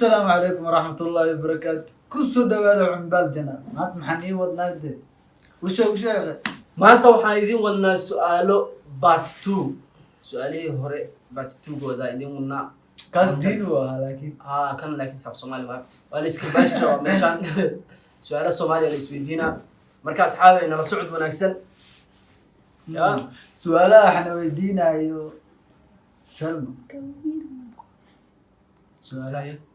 السلام عليكم ورحمة الله وبركاته. كسر دواء عمبال جنا ما محني ودناده وشو maanta waxaan idin wadnaa su'aalo part 2 su'aalihii hore part 2 gooda idin wadnaa كاس دينو لكن kan laakiin saf Soomaali waa la iska baashiro meeshan su'aalo Soomaali la isweydiina marka asxaabeyna la socod wanaagsan يا سؤالها احنا ويدينا ايو سلمى سؤالها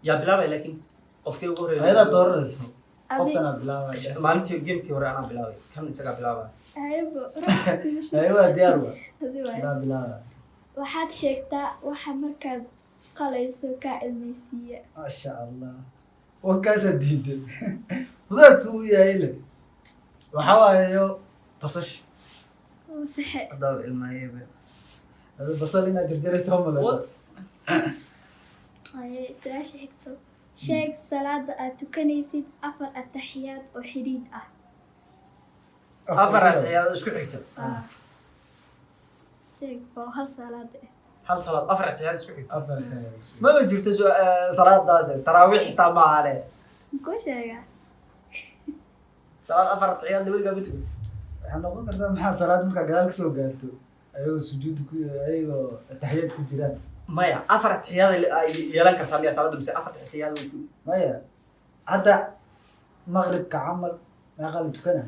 ya bilaabay laakiin qofkii ugu horeeyay هذا دورس قفنا بلا maalintii gamekii hore ana bilaabay kan isaga bilaabay ايوه دياروا لا بلا waxaad sheegtaa waxa markaad qalayso ka ilmaysiiya ما شاء الله وكاس ديد وذا سويا إلك وحوايو بصش masaxe hadaba ilmaayay هذا بصل لنا جرجري سوما لا su-aasha xigto sheeg salaada aad tukanaysid 4 ataxiyaad oo xidhiidh ah afar ataxiyaad isku xigta sheeg oo hal salaad ah hal salaad afar ataxiyaad isku xigta أفر ma jirto salaadaas taraawix xitaa ma aale ku sheega salaad afar ataxiyaad weliga ma tukan waxaan noqon kartaa maxaa salaad markaa gadaal kasoo gaarto ayagoo sujuud ku ayagoo taxiyad ku jiraan maya afar ataxiyaad ay yeelan kartaa miya salaada mise afar ataxiyaad way ku maya hadda maqribka camal meeqa la tukana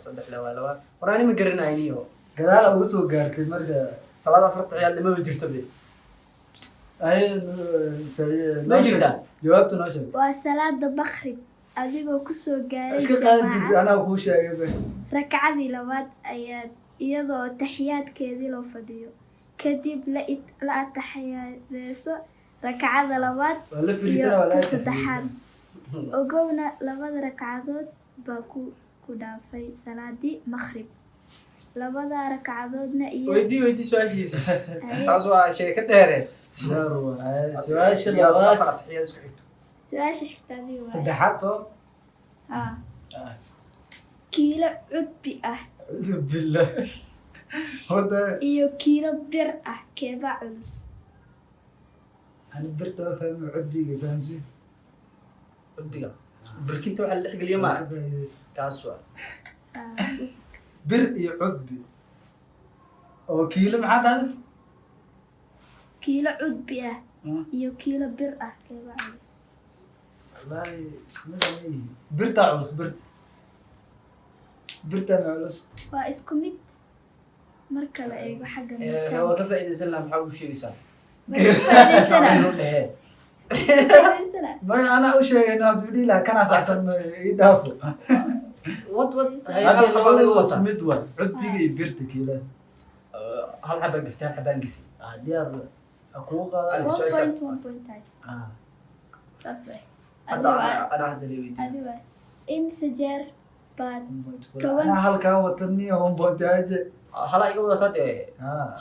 saddex laba waraani ma garanayniyo gadaal uga soo gaartay marka salaad afar ataxiyaad ma jirto be ay ma jirtaa jawaabtu noo sheeg waa salaada maqrib adigoo kusoo gaaray iska qaadid anaa kuu sheegay be rakcadii labaad ayaad iyadoo taxiyaadkeedii loo fadhiyo kadib la ataxiyaadeeso rakcada labaad waa la iyo fadhiisana waa la ka saddexaad ogowna labada rakcadood baa ku dhaafay salaadii maqrib labada rakcadoodna iyo weydii su'aashiisa taas waa sheeko dheere su-aasha afar labaad ataxiyaad isku xigto su-aasha xigtaadii waa saddexaad soo kiilo cudbi ah acuudu billah horta iyo kiilo bir ah keebaa culus ani birta waa fahmi cudbiga fahamsi cudbiga birkinta waxaa la dhexgeliya ma kaas waa bir iyo cudbi oo kiilo maxaa dhahday kiilo cudbi ah iyo kiilo bir ah keebaa culus wallaahi isku mid ay yihiin birtaa culus birtaa ma culus waa isku mid marka la eego xagga waa miisaanka ka faa'iidaysan lahaa maxaa ugu sheegaysaa faa'iidaysana inuu dhehe maya anaa u sheegayno hadduu dhihi lahaa kanaa saxsan ma ii dhaafo wad hadda labadooda isku mid waa cudbiga iyo birta kiilada hal xabaan gifta hal xabaan gifi diyaar kugu qaada 1.1 point saas leh hadda ana hadda leeyahay adiga imse jeer baad anaa halkaa wataniyo honboontaaje hala iga wadataa dee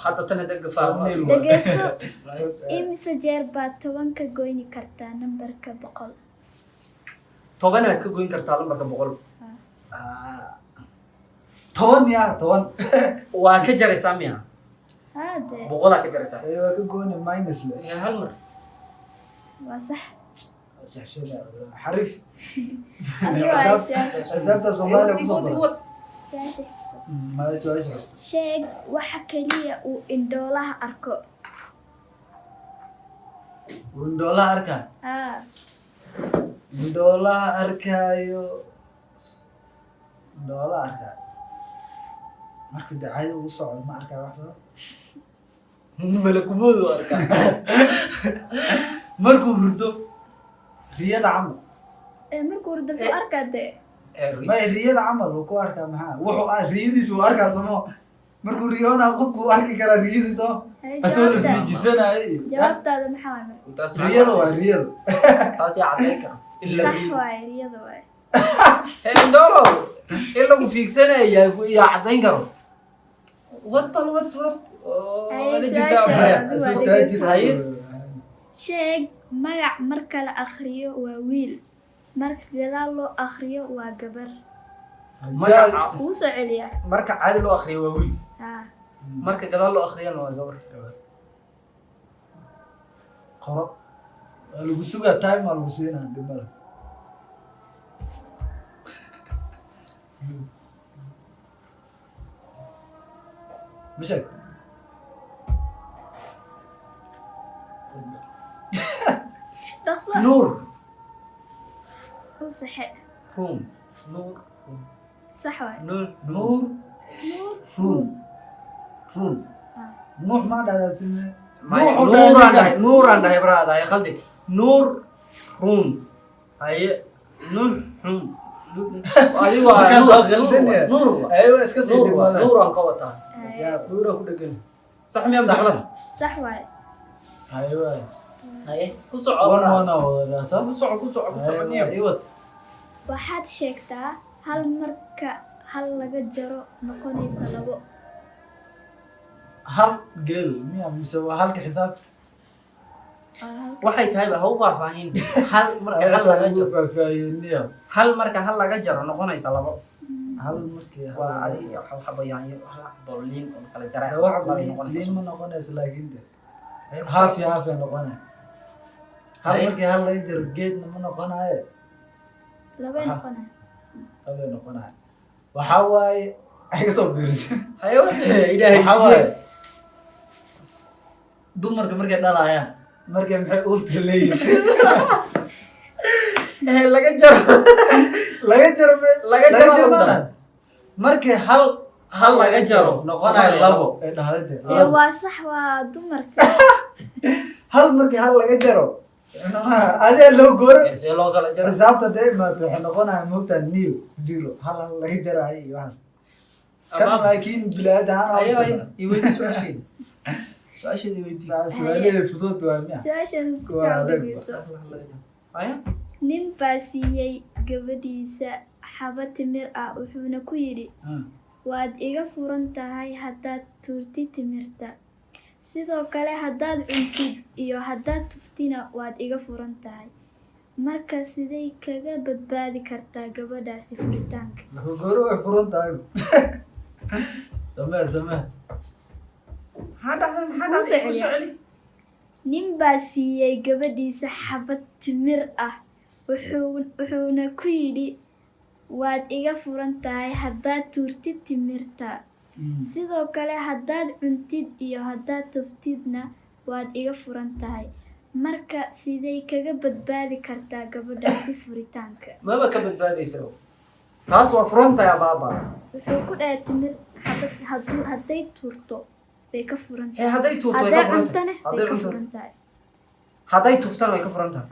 hadda tan hadda gafaa dhegeyso imse jeer baad 10 ka goyni kartaa nambarka 100 toban aad ka goyn kartaa lambarka 100 10 yaa 10 waa ka jaraysaa miya hade 100 aa ka jaraysaa waa ka gooni minus le hal mar waa sax xarif adiga xisaabta Soomaaliya ku soo qoran ma su'aasha sheeg waxa kaliya uu indhoolaha arko windoolaha arkaa windoolaha arkaayo windoolaha arkaa marka dacayada ugu socdo ma arkaa wax soo malakumoodu arkaa markuu hurdo riyada camal markuu hurdo ku arkaa dee may riyada camal uu ku arkaa maxaa wuxuu riyadiisa uu arkaa somo markuu riyoonaa qofku uu arki karaa riyadiisa asoo la fiijisanayo iyo jawaabtaada maxaa waay marka riyada waa riyada taas yaa cadeyn kara sax waaye riyada waaye ndolo in lagu fiigsanaya iyo cadeyn karo wad sheeg magac marka la akhriyo waa wiil marka gadaal loo akhriyo waa gabar wuu soo celiyaa marka caadi loo akhriyo waa wiil ها marka gadaal loo akhriyana waa gabar قرأ lagu sugaa time waa lagu siinaa dhimala mishak dhaqso nuur u saxe room nuur room sax waay nuur nuur nuur room room Ah. nuux maa dhahdaa sime nuuraan dhahay baraada hay khaldi nuur room haye nuux room adigu waa Markaas waa khaldanya. nuur aywa iska sii dhimala nuuraan ka wataa Ay, nuuraan ku dhegan sax miyaa mise khalad sax waay aywa haye ku soco wana wadadaa soo ku soco niyo iwat waxaad sheegtaa hal marka hal laga jaro noqonaysa labo hal geel miya mise waa halka xisaabta waxay tahay ba ha u faahfaahin hal marka hal laga jaro faahfaahiniya hal marka hal laga jaro noqonaysa labo hal markii waa adiga hal xabo yaanyo hal xabo liin oo kala jaray liin ma noqonaysa laakiin de haaf iyo haaf ay noqonay hal markii hal laga jaro geedna ma noqonaye labay Aha. noqonay labay noqonaye waxaa waaye ay ka soo biirisa hayo ilaahay waxaa waaye dumarka markay dhalayaan markay maxay uurta leeyihiin laga jaro laga jaro Laga jaro jaro ma ma markay hal hal laga jaro noqonayo labo ay dhahdade ee waa sax waa dumarka hal markii hal laga jaro adee loo gooro see loo kala jaro xisaabta dee imaato waxay noqonaya moogtaa niil zero hal hal laga jaraayo iyo waxaas kan laakiin bilaad ahaan waa ayo isticmaala. iweydii su-aasheeda iweydii su'aalaheeda fudud waa miya su-aashan si Waa fiican adag. dhegeyso ayo nin baa siiyey gabadhiisa xaba timir ah wuxuuna ku yidhi waad iga furan tahay haddaad tuurtid timirta sidoo kale haddaad cuntid iyo haddaad tuftina waad iga furan tahay marka siday kaga badbaadi kartaa gabadhaasi furitaanka gooro way furan tahay samee maxaa dhahday ku soceli nin baa siiyey gabadhiisa xabad timir ah wuxuuna ku yidhi waad iga furan tahay haddaad tuurtid timirta sidoo kale haddaad cuntid iyo haddaad tuftidna waad iga furan tahay marka siday kaga badbaadi kartaa gabadhaasi furitaanka maba ka badbaadaysa taas waa furantahay abaaba wuxuu ku dhahay timir hadday tuurto bay ka furan tahay hadday tuurto way ka hadday furan cuntana tahay bay hadday ka cunto furan tahay hadday tuftana way ka furan tahay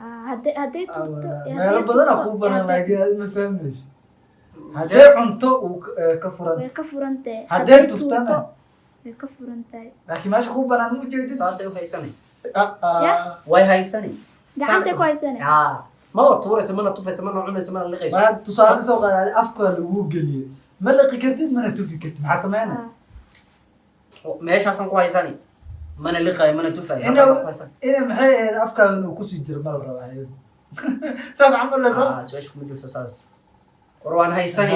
hadday tuurto meelo badan aa kuu banan laakiin aad ma fahmaysa haddee cunto uu ka furan way ka furan tahay haddee tuftana way ka furan tahay laakiin meesha kuu banaan ma ujeedid saasay u haysanay Ya. way haysanay gacantay ku haysanay maba tuurayso mana tufayso mana cunayso mana liqayso waa tusaale kasoo qaadaade afka lagu geliyey ma laqi kartid mana tufi kartid maxaa sameynaa meeshaasaan ku haysani mana liqayo mana tufayo ina halkaasaan ku haysan ina maxay ahayd afkaaga inuu kusii jiro ma la rabaa ayado saas camal la soo su-aasha kuma jirto saas war waan haysani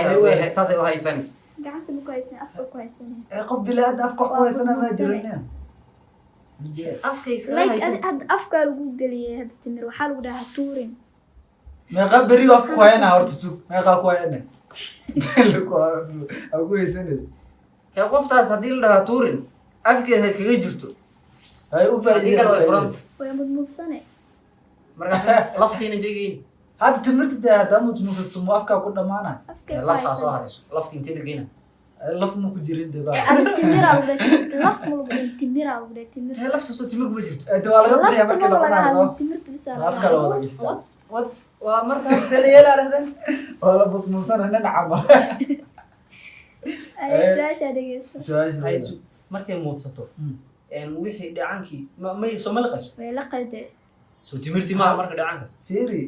saasay u haysani gacanta ma ku haysanay afka ku haysanay qof bilaada afka wax ku haysana maa jirina afkay iskaga like haysan hadda afkaa lagu geliyay hadda timir waxaa lagu dhahaa tuurin meeqa berigo afka ku hayana horta sug meeqaa ku hayana aa ku haysanaysa hee qoftaas haddii la dhahaa tuurin afkeeda ha iskaga jirto hay u haddii kale way faa'iideen furanta way mudmuudsane markaas laftiina degeyni hadda timirta dee haddaa musmusad sumo afkaa ku dhamaana afkay ku laftaa soo haysanay harayso lafti intee dhegeyna laf ma ku jirin dee baa adiga timiraa lagu dhahay laf ma lagu dhahay timiraa lagu dhahay timir hee lafta soo timir kuma jirto de waa laga bixiya lafta markii ma laga la hadlo cunaayo timirta bisaa soo laga afka la hadlo wada gishtaa waa markaas see la yeelaa dhahdan waa la musmusana nin camal ay su-aashaa dhegeysta su-aasha hayso markay muudsato wixii dhacaankii may soo ma liqayso way la qayde soo timirtii maaha marka dhacaankaas fiiri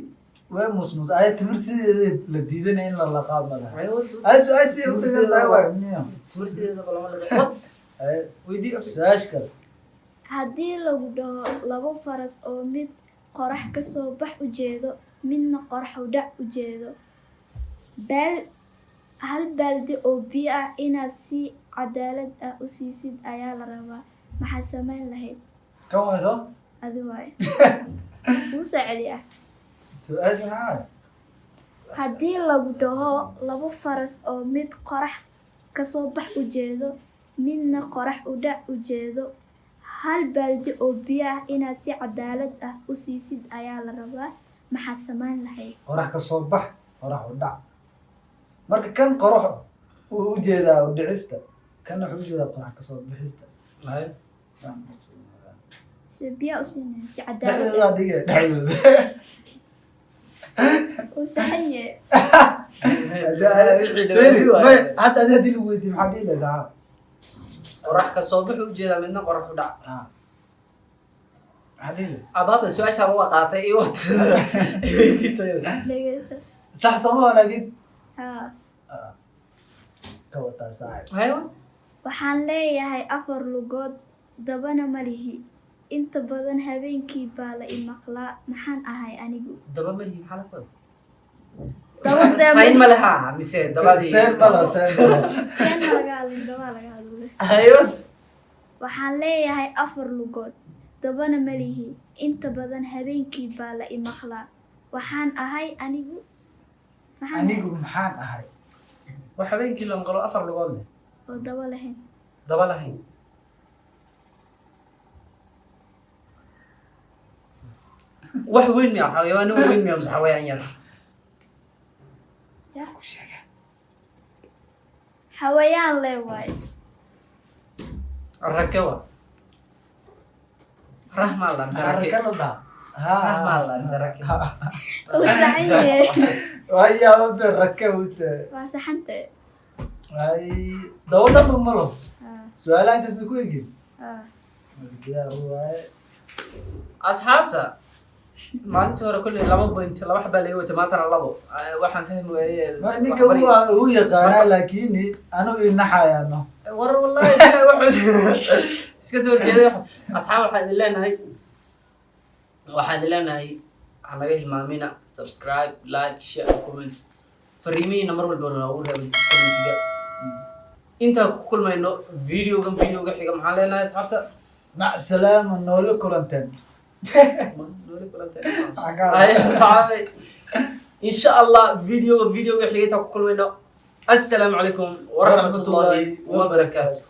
way musmus aya timir sideeda la diidanaya in la laqaab malaha ay su-aasha si u dhigan tahay waa miya timir sideedaba lama liqay weydii su-aasha kale haddii lagu dhaho labo faras oo mid qorax ka soo bax u jeedo midna qorax u dhac u jeedo hal baaldi oo biyo ah inaad si cadaalad ah u siisid ayaa la rabaa maxaad samayn lahayd kan wayso adi waaye wuu soo celiyaa su-aasha maxaa haddii lagu dhaho laba faras oo mid qorax kasoo bax ujeedo midna qorax u dhac ujeedo hal baaldi oo biyo ah inaad si cadaalad ah u siisid ayaa la rabaa maxaad samayn lahayd qorax ka soo bax qorax u dhac marka kan qorax uu u jeedaa u dhicista kana wuxuu u jeedaa qorax ka soo bixista Hay. si biyo u siinaya si cadaalad ah dhexdooda dhiga dhexdooda uu saxan yahay hadda adi hadii lagu weydiiyo maxaa dhihi lahaa qorax ka soo baxu ujeedaa midna qorax u dhac maxaa dhihi lahaa abaaba su-aashaan waa qaatay iyo dhegeysa sax sooma wanaagin haa ka wataa saaxib hayo waxaan leeyahay 4 lugood dabana ma lihi inta badan habeenkii baa la imaqlaa maxaan ahay anigu daba malihi maxaa la koda dabada sayn ma laha mise dabadii seen bala seen laga hadlin daba laga hadlo hayo waxaan leeyahay 4 lugood dabana ma lihi inta badan habeenkii baa la imaqlaa waxaan ahay anigu anigu maxaan ahay wax habeenkii la maqlo 4 lugood leh oo daba lahayn daba lahayn wax weyn miya xayawaan weyn miya mise xawayaan yar ya ku sheega xawayaan le waaye rakewa rahmaa la mise rake arka la dhaa rahmaa la mise rake uu saxan yahay waya obe raka uta waa saxanta ay dawladaba malo haa su-aalaha intaas bay ku egin haa diyaar waaye asxaabta maalintii hore kolley 2 point 2 xabaa laga watay maantana 2 waxaan fahmi waayey ninka uu yaqaanaa laakiin anu inaxayaano war wallahi iska soo horjeeday asxaab waxaan leenahay waxaan naga hilmaamina subscribe like share comment fariimihiina mar walba noogu reebay commentiga inta ku kulmayno videoga xiga maxaan leenahay asxaabta mac salaama noola kulanteen إن شاء الله فيديو حقيقة كل منه السلام عليكم ورحمة الله وبركاته